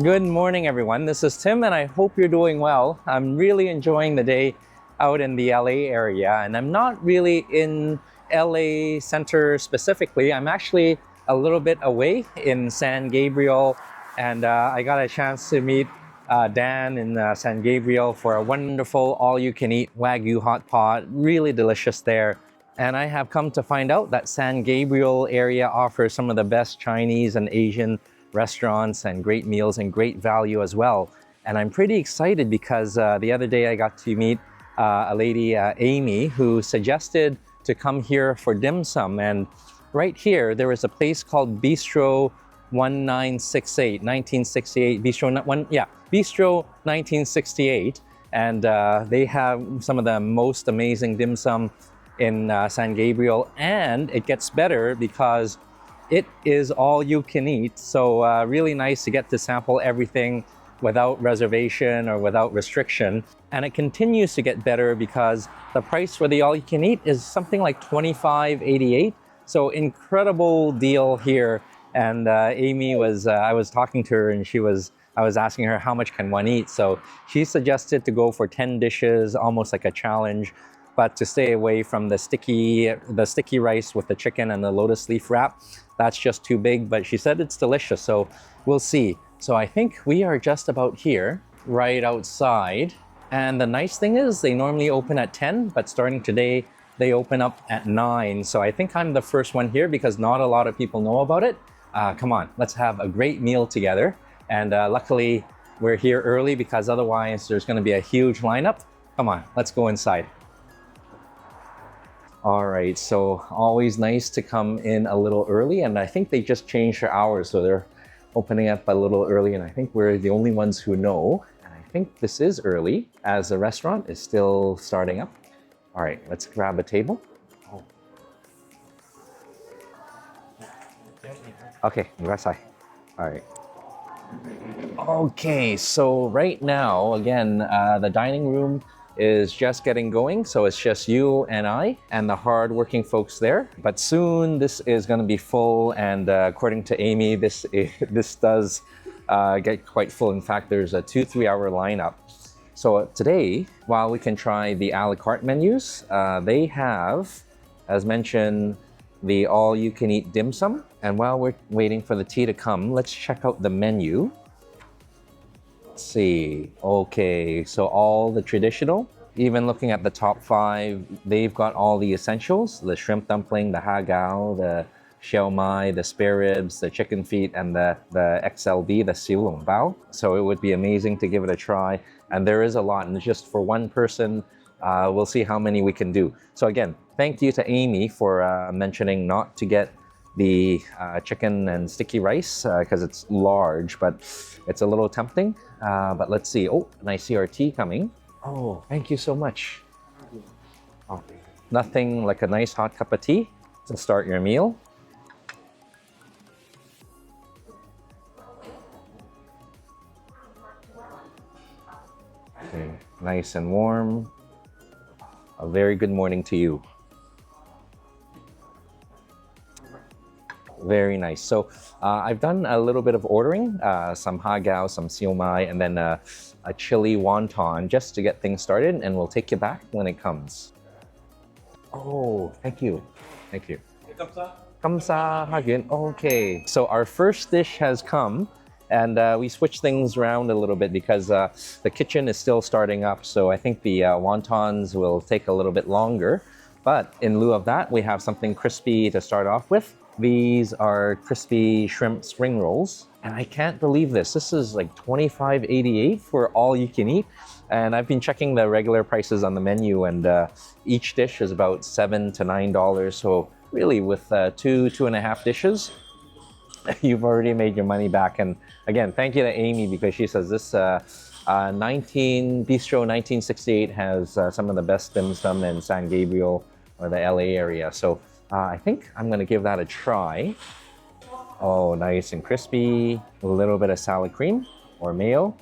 Good morning, everyone. This is Tim, and I hope you're doing well. I'm really enjoying the day out in the LA area, and I'm not really in LA Center specifically. I'm actually a little bit away in San Gabriel, and I got a chance to meet Dan in San Gabriel for a wonderful all-you-can-eat Wagyu hot pot. Really delicious there. And I have come to find out that San Gabriel area offers some of the best Chinese and Asian restaurants and great meals and great value as well. And I'm pretty excited because the other day I got to meet a lady, Amy, who suggested to come here for dim sum. And right here, there is a place called Bistro 1968, 1968, Bistro 1968. And they have some of the most amazing dim sum in San Gabriel. And it gets better because it is all you can eat, so really nice to get to sample everything without reservation or without restriction. And it continues to get better because the price for the all you can eat is something like $25.88. So incredible deal here. And Amy was, I was talking to her and I was asking her how much can one eat. So she suggested to go for 10 dishes, almost like a challenge, but to stay away from the sticky rice with the chicken and the lotus leaf wrap. That's just too big, but she said it's delicious, so we'll see. So I think we are just about here, right outside. And the nice thing is they normally open at 10, but starting today, they open up at 9. So I think I'm the first one here because not a lot of people know about it. Come on, let's have a great meal together. And luckily, we're here early because otherwise there's gonna be a huge lineup. Come on, let's go inside. All right, so always nice to come in a little early, and I think they just changed their hours, so they're opening up a little early, and I think we're the only ones who know. And I think this is early, as the restaurant is still starting up. All right, let's grab a table. Oh. Okay, all right. Okay, so right now, again, the dining room is just getting going, so it's just you and I and the hard-working folks there. But soon this is going to be full, and according to Amy, this does get quite full. In fact, there's a 2-3 hour lineup. So today, while we can try the a la carte menus, they have, as mentioned, the all-you-can-eat dim sum. And while we're waiting for the tea to come, let's check out the menu. See, okay, so all the traditional, even looking at the top 5, they've got all the essentials: the shrimp dumpling, the hagao, the xiao mai, the spare ribs, the chicken feet, and the XLB, the xiu long bao. So it would be amazing to give it a try. And there is a lot, and just for one person, we'll see how many we can do. So again, thank you to Amy for mentioning not to get the chicken and sticky rice because it's large, but it's a little tempting. But let's see. Oh, and I see our tea coming. Oh, thank you so much. Oh, nothing like a nice hot cup of tea to start your meal. Okay, nice and warm. A very good morning to you. Very nice. So I've done a little bit of ordering, some hagao, some siu mai, and then a chili wonton just to get things started, and we'll take you back when it comes. Oh, thank you. Thank you. Kamsa Hagin. Okay. So our first dish has come, and we switched things around a little bit because the kitchen is still starting up. So I think the wontons will take a little bit longer. But in lieu of that, we have something crispy to start off with. These are crispy shrimp spring rolls. And I can't believe this. This is like $25.88 for all you can eat. And I've been checking the regular prices on the menu, and each dish is about $7 to $9. So really with 2.5 dishes, you've already made your money back. And again, thank you to Amy, because she says this Bistro 1968 has some of the best dim sum in San Gabriel or the LA area. So I think I'm gonna give that a try. Oh, nice and crispy. A little bit of salad cream or mayo.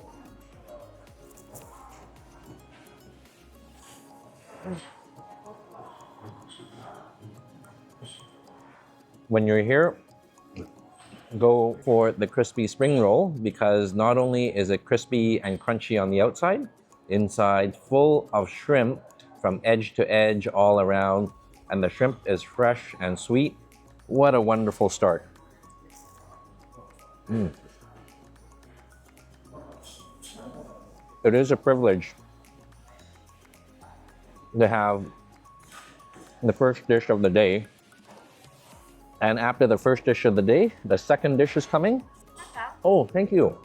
When you're here, go for the crispy spring roll because not only is it crispy and crunchy on the outside, inside full of shrimp from edge to edge all around, and the shrimp is fresh and sweet. What a wonderful start. It is a privilege to have the first dish of the day. And after the first dish of the day, the second dish is coming. Oh, thank you.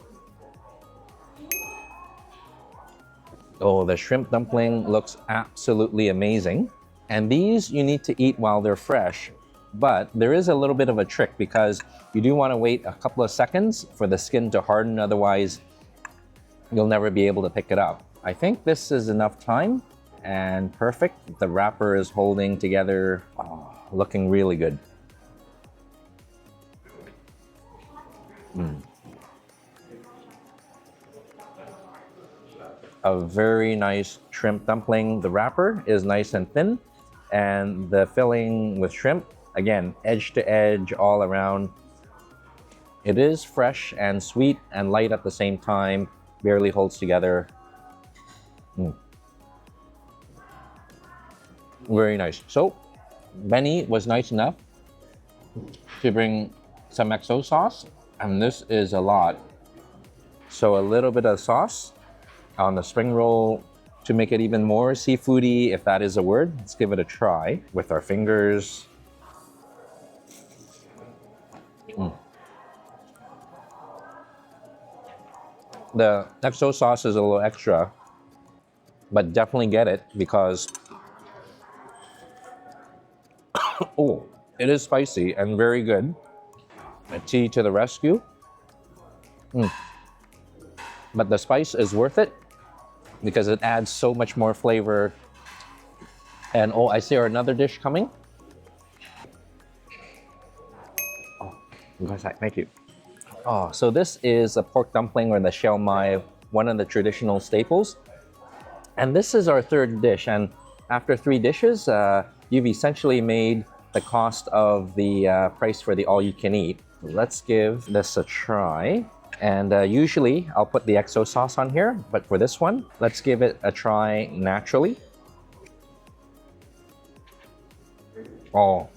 Oh, the shrimp dumpling looks absolutely amazing. And these you need to eat while they're fresh. But there is a little bit of a trick because you do want to wait a couple of seconds for the skin to harden. Otherwise, you'll never be able to pick it up. I think this is enough time and perfect. The wrapper is holding together, looking really good. A very nice shrimp dumpling. The wrapper is nice and thin, and the filling with shrimp, again, edge to edge all around. It is fresh and sweet and light at the same time, barely holds together. Very nice. So, Benny was nice enough to bring some XO sauce, and this is a lot. So a little bit of sauce on the spring roll to make it even more seafoody, if that is a word. Let's give it a try with our fingers. The XO sauce is a little extra, but definitely get it because oh, it is spicy and very good. A tea to the rescue. But the spice is worth it because it adds so much more flavor. And oh, I see another dish coming. Oh, thank you. Oh, so this is a pork dumpling or the shell mai, one of the traditional staples. And this is our third dish. And after 3 dishes, you've essentially made the cost of the price for the all-you-can-eat. Let's give this a try. And usually I'll put the XO sauce on here, but for this one, let's give it a try naturally. Oh,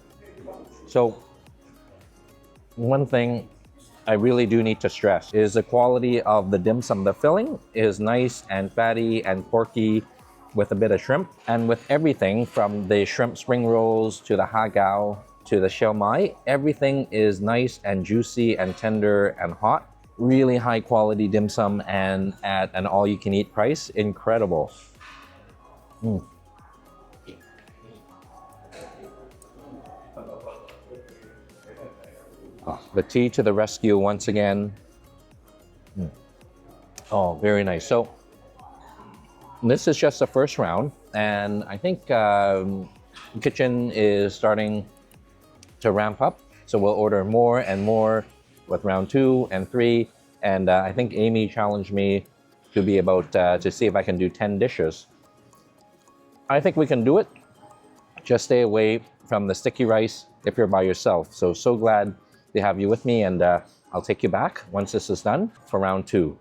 so one thing I really do need to stress is the quality of the dim sum. The filling is nice and fatty and porky with a bit of shrimp, and with everything from the shrimp spring rolls to the hagao to the shell mai, everything is nice and juicy and tender and hot. Really high quality dim sum and at an all-you-can-eat price. Incredible. Oh, the tea to the rescue once again. Oh, very nice. So this is just the first round, and I think kitchen is starting to ramp up. So we'll order more and more with round 2 and 3. And I think Amy challenged me to be about to see if I can do 10 dishes. I think we can do it. Just stay away from the sticky rice if you're by yourself. So glad to have you with me, and I'll take you back once this is done for round 2.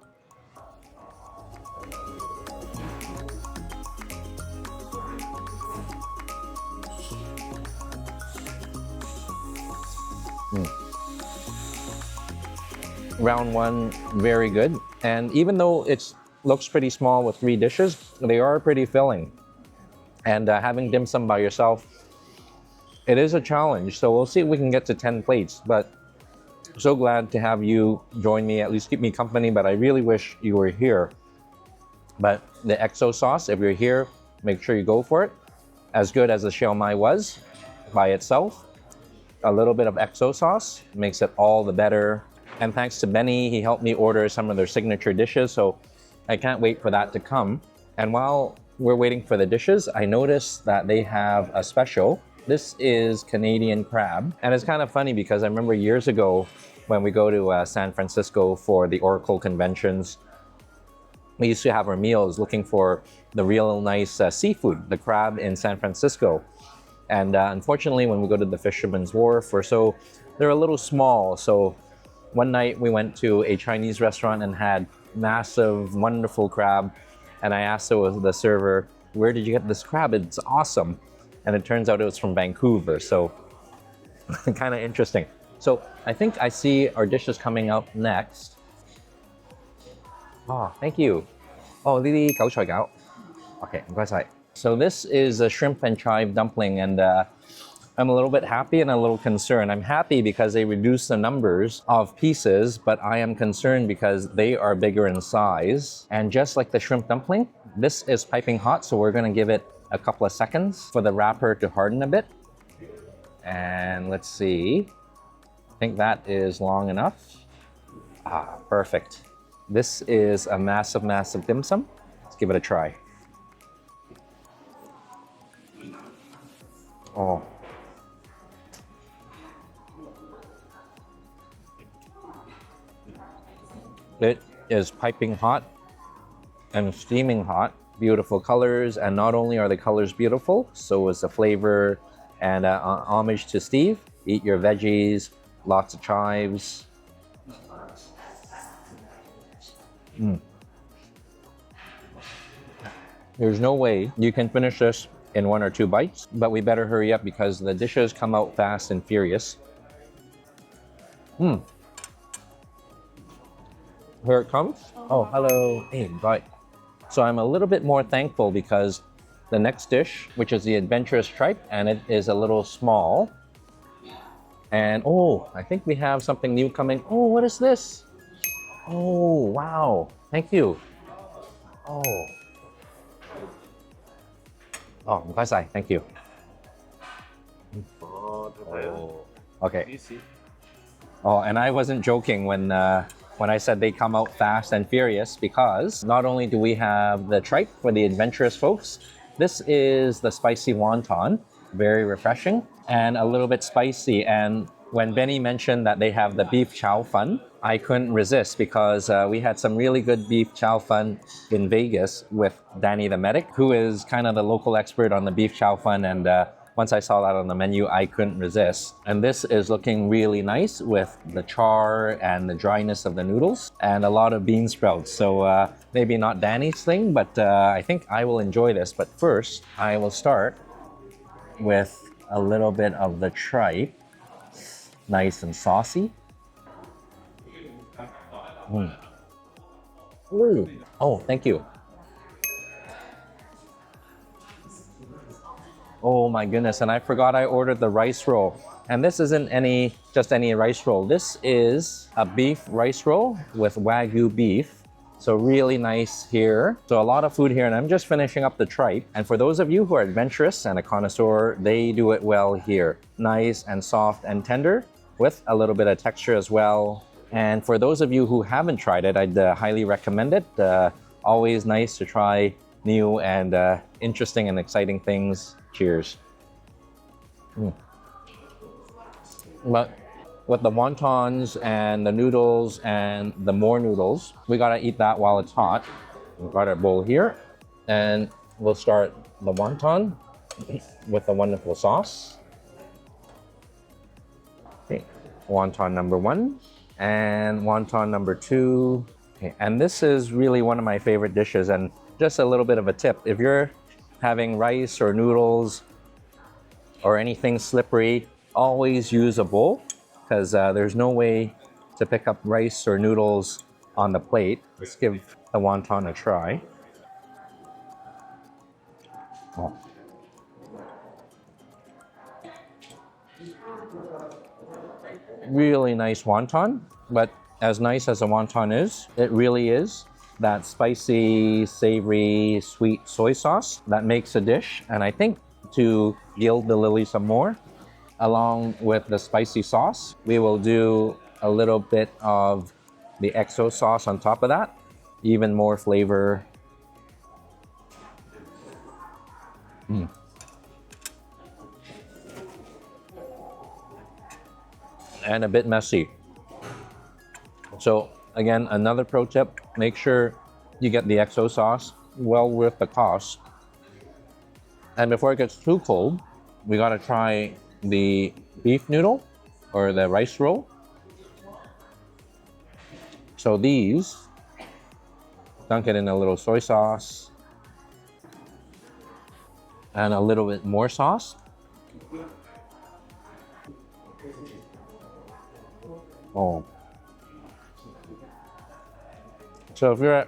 Round 1, very good. And even though it looks pretty small with 3 dishes, they are pretty filling. And having dim sum by yourself, it is a challenge. So we'll see if we can get to 10 plates. But so glad to have you join me, at least keep me company. But I really wish you were here. But the XO sauce, if you're here, make sure you go for it. As good as the shell mai was by itself, a little bit of XO sauce makes it all the better. And thanks to Benny, he helped me order some of their signature dishes, so I can't wait for that to come. And while we're waiting for the dishes, I noticed that they have a special This is Canadian crab. And it's kind of funny because I remember years ago when we go to San Francisco for the Oracle conventions, we used to have our meals looking for the real nice seafood, the crab in San Francisco. And unfortunately, when we go to the Fisherman's Wharf or so, they're a little small. So one night we went to a Chinese restaurant and had massive, wonderful crab. And I asked the server, where did you get this crab? It's awesome. And it turns out it was from Vancouver. So kind of interesting. So I think I see our dishes coming out next. Oh, thank you. Oh, 呢啲韭菜餃. Okay, 唔該晒. So this is a shrimp and chive dumpling, and I'm a little bit happy and a little concerned. I'm happy because they reduced the numbers of pieces, but I am concerned because they are bigger in size. And just like the shrimp dumpling, this is piping hot, so we're gonna give it a couple of seconds for the wrapper to harden a bit. And let's see. I think that is long enough. Ah, perfect. This is a massive, massive dim sum. Let's give it a try. Oh. It is piping hot and steaming hot. Beautiful colors, and not only are the colors beautiful, so is the flavor. And homage to Steve. Eat your veggies, lots of chives. There's no way you can finish this in 1 or 2 bites, but we better hurry up because the dishes come out fast and furious. Here it comes. Oh, hello. Hey, bye. So I'm a little bit more thankful because the next dish, which is the adventurous tripe, and it is a little small. And oh, I think we have something new coming. Oh, what is this? Oh, wow. Thank you. Oh. Oh, 唔該晒. Thank you. Oh, okay. Oh, and I wasn't joking when I said they come out fast and furious, because not only do we have the tripe for the adventurous folks, this is the spicy wonton, very refreshing and a little bit spicy. And when Benny mentioned that they have the beef chow fun, I couldn't resist because we had some really good beef chow fun in Vegas with Danny the medic, who is kind of the local expert on the beef chow fun. And once I saw that on the menu, I couldn't resist. And this is looking really nice with the char and the dryness of the noodles and a lot of bean sprouts. So maybe not Danny's thing, but I think I will enjoy this. But first, I will start with a little bit of the tripe. Nice and saucy. Ooh. Oh, thank you. Oh my goodness, and I forgot I ordered the rice roll. And this isn't just any rice roll. This is a beef rice roll with Wagyu beef. So really nice here. So a lot of food here, and I'm just finishing up the tripe. And for those of you who are adventurous and a connoisseur, they do it well here. Nice and soft and tender with a little bit of texture as well. And for those of you who haven't tried it, I'd highly recommend it. Always nice to try new and interesting and exciting things. Cheers. But with the wontons and the noodles and the more noodles, we gotta eat that while it's hot. We've got our bowl here, and we'll start the wonton with the wonderful sauce. Okay, wonton number 1 and wonton number 2. Okay, and this is really one of my favorite dishes. And just a little bit of a tip: if you're having rice or noodles or anything slippery, always use a bowl, because there's no way to pick up rice or noodles on the plate. Let's give the wonton a try. Oh. Really nice wonton, but as nice as a wonton is, it really is that spicy, savory, sweet soy sauce that makes a dish. And I think to gild the lily some more, along with the spicy sauce, we will do a little bit of the XO sauce on top of that. Even more flavor. and a bit messy. So again, another pro tip, make sure you get the XO sauce, well worth the cost. And before it gets too cold, we gotta try the beef noodle or the rice roll. So these, dunk it in a little soy sauce and a little bit more sauce. Oh. So if you're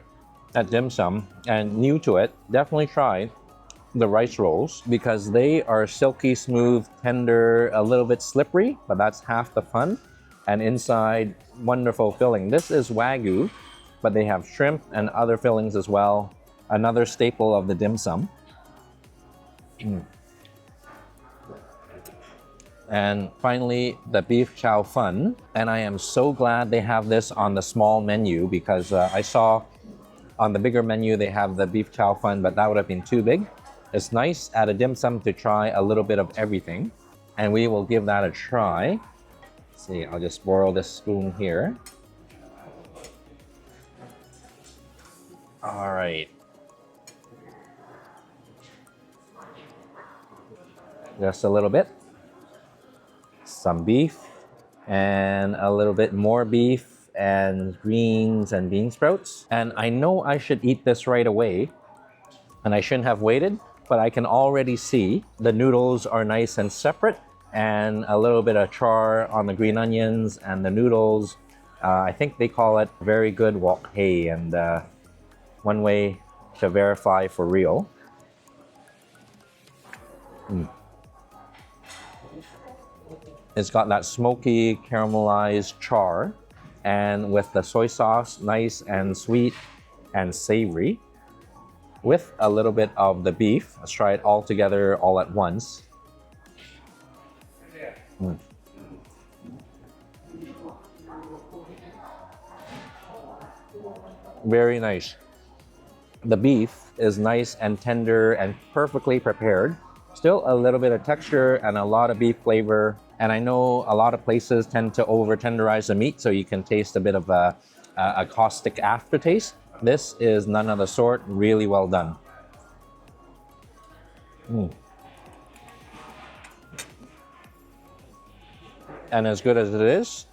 at dim sum and new to it, definitely try the rice rolls because they are silky smooth, tender, a little bit slippery, but that's half the fun. And inside, wonderful filling. This is Wagu, but they have shrimp and other fillings as well. Another staple of the dim sum. And finally, the beef chow fun. And I am so glad they have this on the small menu because I saw on the bigger menu they have the beef chow fun, but that would have been too big. It's nice at a dim sum to try a little bit of everything. And we will give that a try. Let's see, I'll just borrow this spoon here. All right. Just a little bit. Some beef and a little bit more beef and greens and bean sprouts. And I know I should eat this right away and I shouldn't have waited, but I can already see the noodles are nice and separate and a little bit of char on the green onions and the noodles. I think they call it very good wok hei, and one way to verify for real. It's got that smoky caramelized char and with the soy sauce, nice and sweet and savory with a little bit of the beef. Let's try it all together all at once. Very nice. The beef is nice and tender and perfectly prepared. Still a little bit of texture and a lot of beef flavor. And I know a lot of places tend to over tenderize the meat so you can taste a bit of a caustic aftertaste. This is none of the sort, really well done. And as good as it is,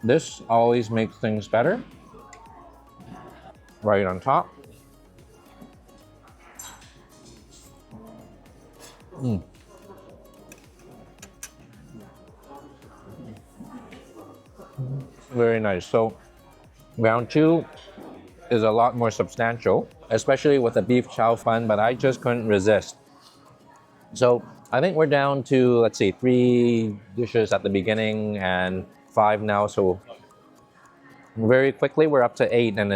this always makes things better. Right on top. Very nice. So round two is a lot more substantial, especially with the beef chow fun, but I just couldn't resist. So I think we're down to, let's see, 3 dishes at the beginning and 5 now. So very quickly we're up to 8, and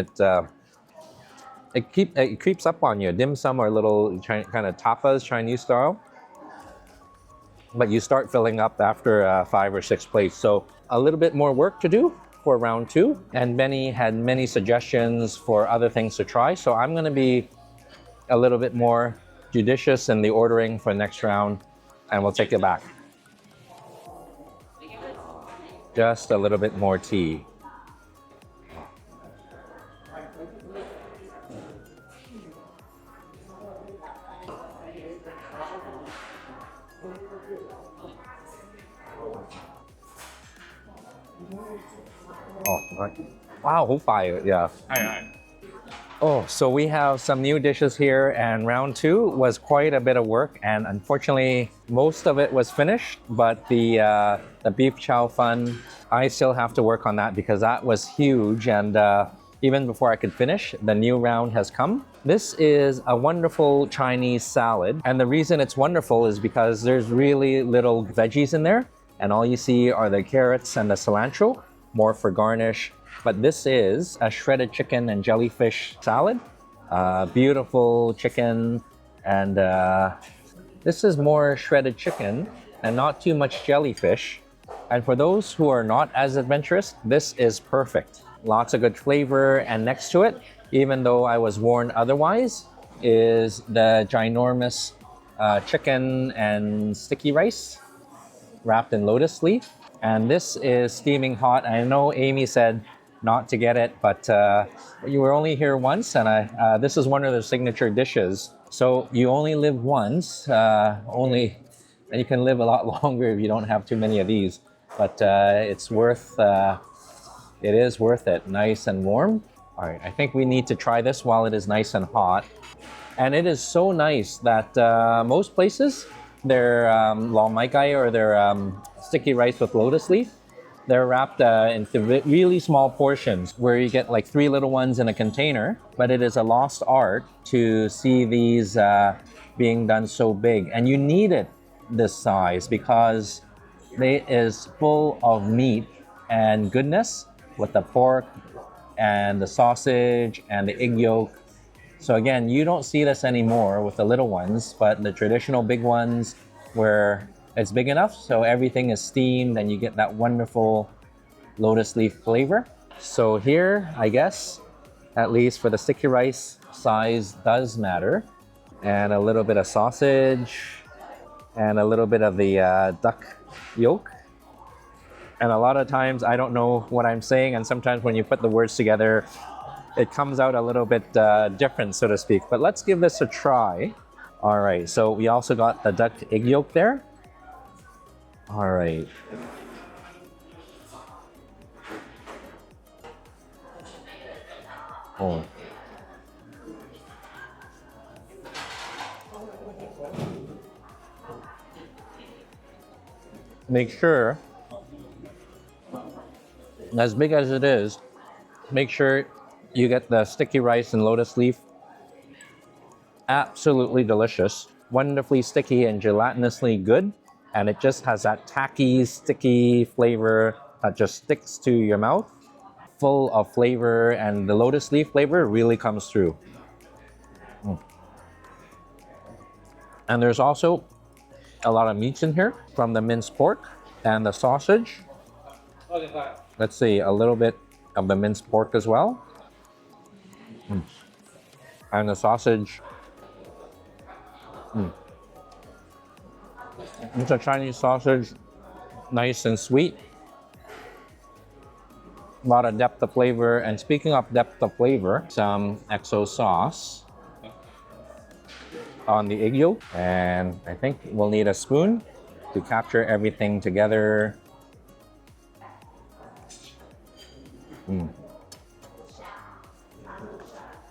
it creeps up on you. Dim sum are little kind of tapas, Chinese style, but you start filling up after 5 or 6 plates. So a little bit more work to do for round 2, and Benny had many suggestions for other things to try. So I'm going to be a little bit more judicious in the ordering for next round, and we'll take it back. Just a little bit more tea. Oh, right. Wow, 好快啊, yeah. Oh, so we have some new dishes here, and round 2 was quite a bit of work, and unfortunately most of it was finished, but the beef chow fun, I still have to work on that because that was huge, and even before I could finish, the new round has come. This is a wonderful Chinese salad, and the reason it's wonderful is because there's really little veggies in there, and all you see are the carrots and the cilantro, more for garnish. But this is a shredded chicken and jellyfish salad. Beautiful chicken, and this is more shredded chicken and not too much jellyfish. And for those who are not as adventurous, this is perfect. Lots of good flavor, and next to it, even though I was warned otherwise, is the ginormous chicken and sticky rice wrapped in lotus leaf. And this is steaming hot. I know Amy said not to get it, but you were only here once, and this is one of their signature dishes. So you only live once, and you can live a lot longer if you don't have too many of these. But it is worth it. Nice and warm. All right, I think we need to try this while it is nice and hot. And it is so nice that most places, their long mai gai or their sticky rice with lotus leaf, they're wrapped into really small portions where you get like 3 little ones in a container. But it is a lost art to see these being done so big. And you need it this size because it is full of meat and goodness with the pork and the sausage and the egg yolk. So again, you don't see this anymore with the little ones, but the traditional big ones where it's big enough so everything is steamed and you get that wonderful lotus leaf flavor. So here, I guess, at least for the sticky rice, size does matter. And a little bit of sausage and a little bit of the duck yolk. And a lot of times I don't know what I'm saying, and sometimes when you put the words together, it comes out a little bit different, so to speak. But let's give this a try. All right, so we also got the duck egg yolk there. All right. Oh. Make sure, as big as it is, make sure you get the sticky rice and lotus leaf. Absolutely delicious, wonderfully sticky and gelatinously good. And it just has that tacky, sticky flavor that just sticks to your mouth. Full of flavor, and the lotus leaf flavor really comes through. And there's also a lot of meats in here from the minced pork and the sausage. Let's see, a little bit of the minced pork as well. And the sausage. It's a Chinese sausage, nice and sweet. A lot of depth of flavor. And speaking of depth of flavor, some XO sauce on the egg yolk. And I think we'll need a spoon to capture everything together.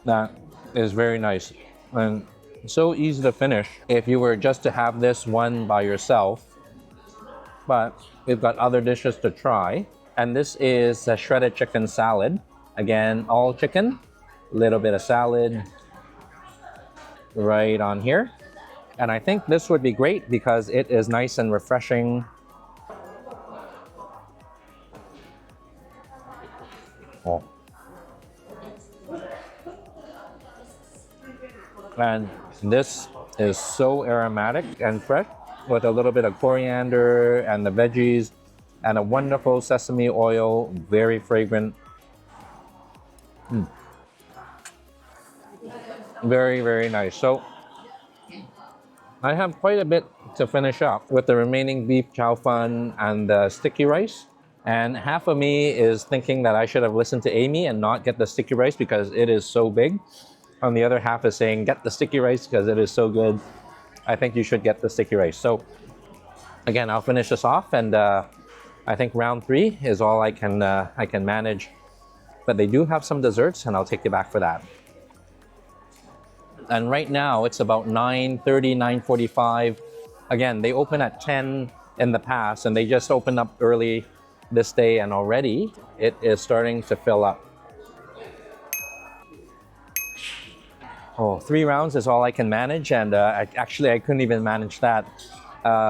That is very nice and so easy to finish if you were just to have this one by yourself. But we've got other dishes to try. And this is a shredded chicken salad. Again, all chicken, a little bit of salad right on here. And I think this would be great because it is nice and refreshing. Oh. And this is so aromatic and fresh with a little bit of coriander and the veggies and a wonderful sesame oil, very fragrant. Very, very nice. So I have quite a bit to finish up with the remaining beef chow fun and the sticky rice. And half of me is thinking that I should have listened to Amy and not get the sticky rice because it is so big. And the other half is saying, get the sticky rice because it is so good. I think you should get the sticky rice. So again, I'll finish this off, and I think round 3 is all I can manage. But they do have some desserts, and I'll take you back for that. And right now it's about 9:30, 9:45. Again, they open at 10 in the past, and they just opened up early this day, and already it is starting to fill up. Oh, 3 rounds is all I can manage, and I couldn't even manage that.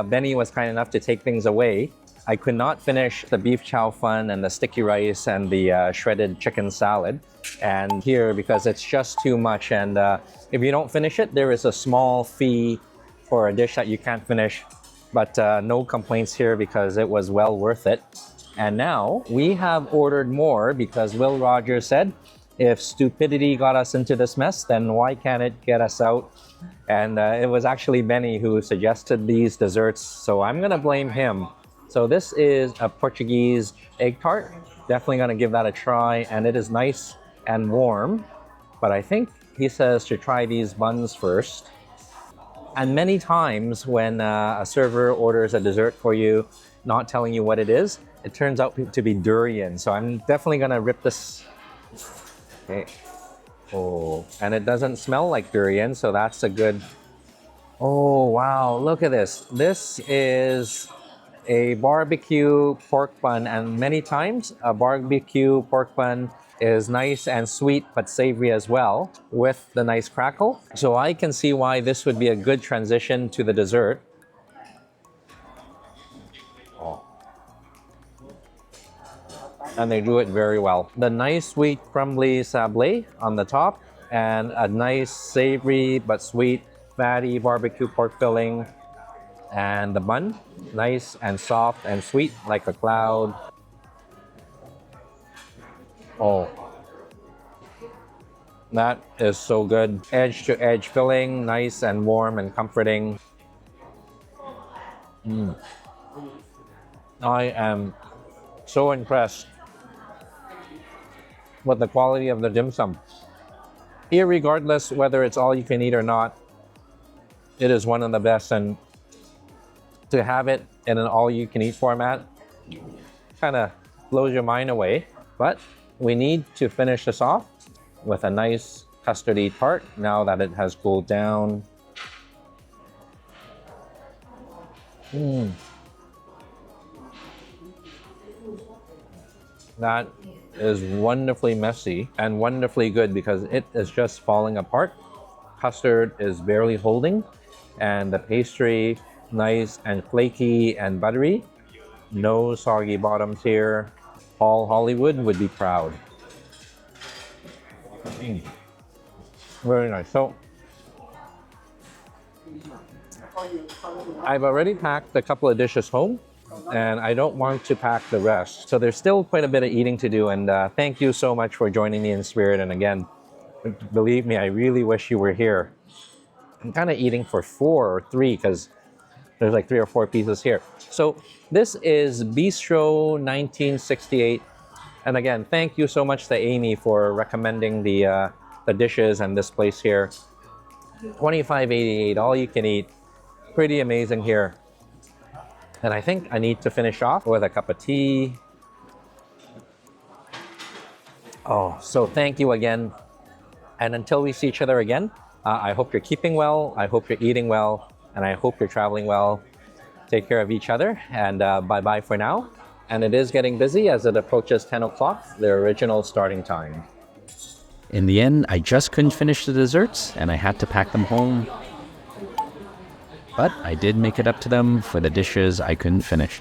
Benny was kind enough to take things away. I could not finish the beef chow fun and the sticky rice and the shredded chicken salad. And here, because it's just too much, and if you don't finish it, there is a small fee for a dish that you can't finish. But no complaints here because it was well worth it. And now we have ordered more because Will Rogers said, if stupidity got us into this mess, then why can't it get us out? And it was actually Benny who suggested these desserts, so I'm gonna blame him So this is a Portuguese egg tart. Definitely gonna give that a try, and it is nice and warm. But I think he says to try these buns first. And many times when a server orders a dessert for you, not telling you what it is, it turns out to be durian. So I'm definitely gonna rip this. Okay. Oh, and it doesn't smell like durian, so that's a good. Oh, wow, look at this. This is a barbecue pork bun, and many times a barbecue pork bun is nice and sweet but savory as well with the nice crackle. So I can see why this would be a good transition to the dessert. Oh. And they do it very well. The nice sweet crumbly sablé on the top, and a nice savory but sweet fatty barbecue pork filling, and the bun nice and soft and sweet like a cloud. Oh, that is so good. Edge to edge filling, nice and warm and comforting. I am so impressed with the quality of the dim sum. Irregardless whether it's all you can eat or not, it is one of the best, and to have it in an all-you-can-eat format kind of blows your mind away. But we need to finish this off with a nice custardy tart now that it has cooled down. That is wonderfully messy and wonderfully good because it is just falling apart. Custard is barely holding, and the pastry nice and flaky and buttery. No soggy bottoms here. Paul Hollywood would be proud. Very nice. So I've already packed a couple of dishes home, and I don't want to pack the rest. So there's still quite a bit of eating to do, and thank you so much for joining me in spirit. And again, believe me, I really wish you were here. I'm kind of eating for 4 or 3 because there's like 3 or 4 pieces here. So this is Bistro 1968. And again, thank you so much to Amy for recommending the dishes and this place here. $25.88, all you can eat. Pretty amazing here. And I think I need to finish off with a cup of tea. Oh, so thank you again. And until we see each other again, I hope you're keeping well, I hope you're eating well, and I hope you're traveling well. Take care of each other, and bye-bye for now. And it is getting busy as it approaches 10 o'clock, the original starting time. In the end, I just couldn't finish the desserts, and I had to pack them home. But I did make it up to them for the dishes I couldn't finish.